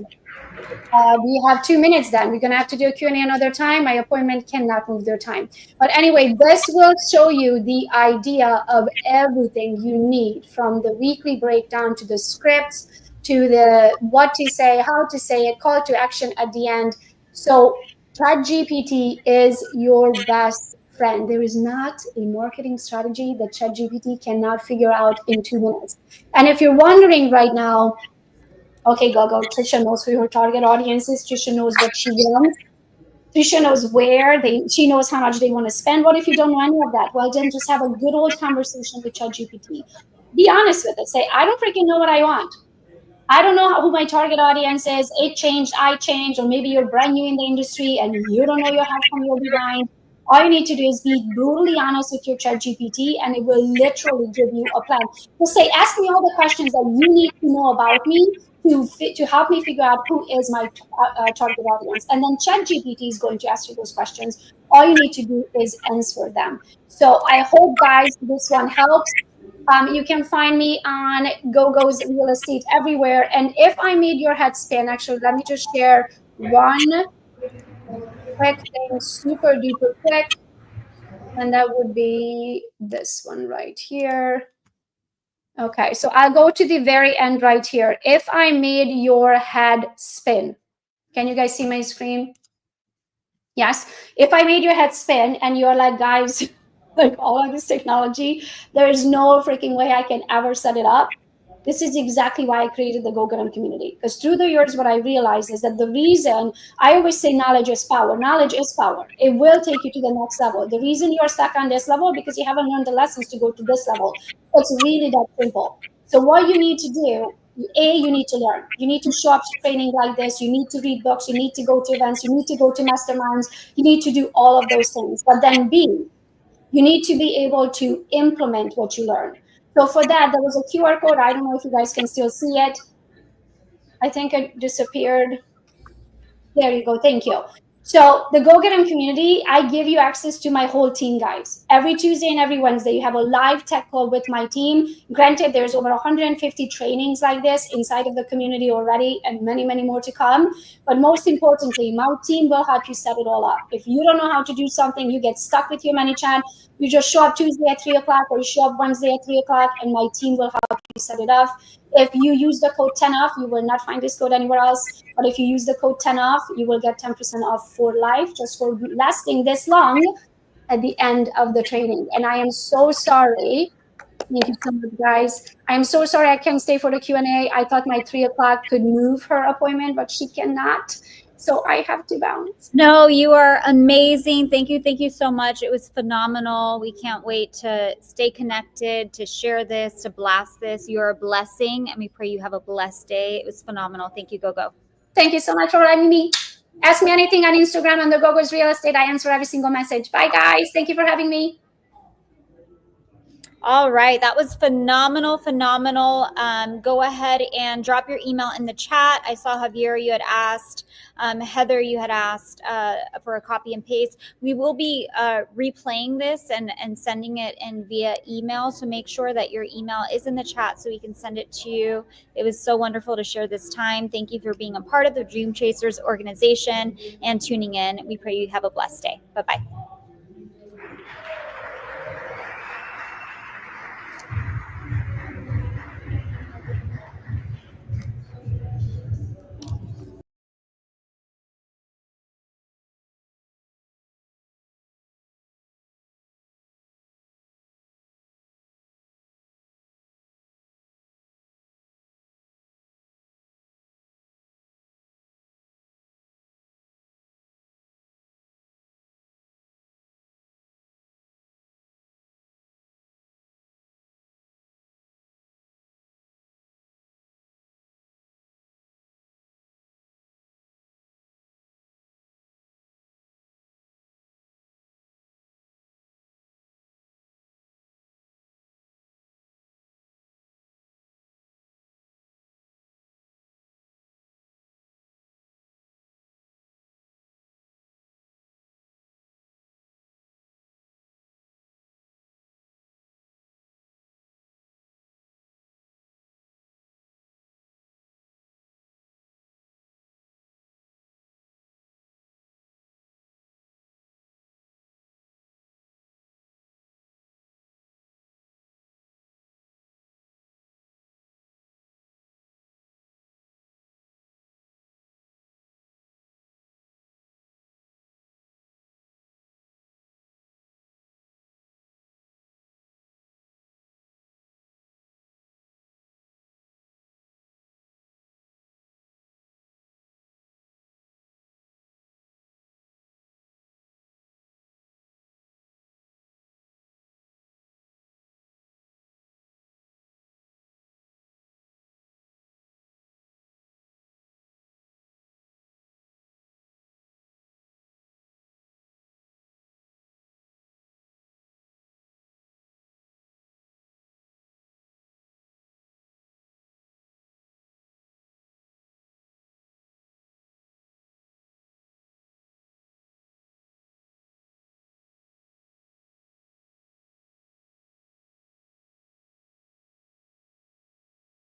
We have 2 minutes then. We're going to have to do a Q&A another time. My appointment cannot move their time. But anyway, this will show you the idea of everything you need, from the weekly breakdown to the scripts, to the what to say, how to say it, call to action at the end. So ChatGPT is your best friend, there is not a marketing strategy that ChatGPT cannot figure out in 2 minutes. And if you're wondering right now, okay, Gogo, Trisha knows who her target audience is. Trisha knows what she wants. Trisha knows she knows how much they want to spend. What if you don't know any of that? Well, then just have a good old conversation with ChatGPT. Be honest with it. Say, I don't freaking know what I want. I don't know who my target audience is. It changed, I changed, or maybe you're brand new in the industry and you don't know your house from your behind. All you need to do is be brutally honest with your ChatGPT, and it will literally give you a plan. Just say, ask me all the questions that you need to know about me to help me figure out who is my target audience. And then ChatGPT is going to ask you those questions. All you need to do is answer them. So I hope, guys, this one helps. You can find me on Gogo's Real Estate everywhere. And if I made your head spin, actually, let me just share one quick thing, super duper quick. And that would be this one right here. Okay, so I'll go to the very end right here. If I made your head spin, can you guys see my screen? Yes. If I made your head spin and you're like, guys, like all of this technology, there is no freaking way I can ever set it up. This is exactly why I created the Gogo community. Because through the years, what I realized is that the reason I always say knowledge is power. Knowledge is power. It will take you to the next level. The reason you're stuck on this level because you haven't learned the lessons to go to this level. It's really that simple. So what you need to do, A, you need to learn. You need to show up to training like this. You need to read books. You need to go to events. You need to go to masterminds. You need to do all of those things. But then B, you need to be able to implement what you learn. So for that, there was a QR code. I don't know if you guys can still see it. I think it disappeared. There you go. Thank you. So the Go Get 'em community, I give you access to my whole team, guys. Every Tuesday and every Wednesday, you have a live tech call with my team. Granted, there's over 150 trainings like this inside of the community already and many, many more to come. But most importantly, my team will help you set it all up. If you don't know how to do something, you get stuck with your ManyChat, you just show up Tuesday at 3 o'clock or you show up Wednesday at 3 o'clock and my team will help you set it up. If you use the code 10OFF, you will not find this code anywhere else. But if you use the code 10OFF, you will get 10% off for life, just for lasting this long at the end of the training. And I am so sorry. Thank you so much, guys. I'm so sorry I can't stay for the Q&A. I thought my 3 o'clock could move her appointment, but she cannot. So I have to bounce. No, you are amazing. Thank you. Thank you so much. It was phenomenal. We can't wait to stay connected, to share this, to blast this. You're a blessing, and we pray you have a blessed day. It was phenomenal. Thank you, Gogo. Thank you so much for letting me. Ask me anything on Instagram under Gogo's Real Estate. I answer every single message. Bye, guys. Thank you for having me. All right, that was phenomenal, phenomenal. Go ahead and drop your email in the chat. I saw Javier, you had asked, Heather, you had asked for a copy and paste. We will be replaying this and sending it in via email. So make sure that your email is in the chat so we can send it to you. It was so wonderful to share this time. Thank you for being a part of the Dream Chasers organization and tuning in. We pray you have a blessed day. Bye-bye.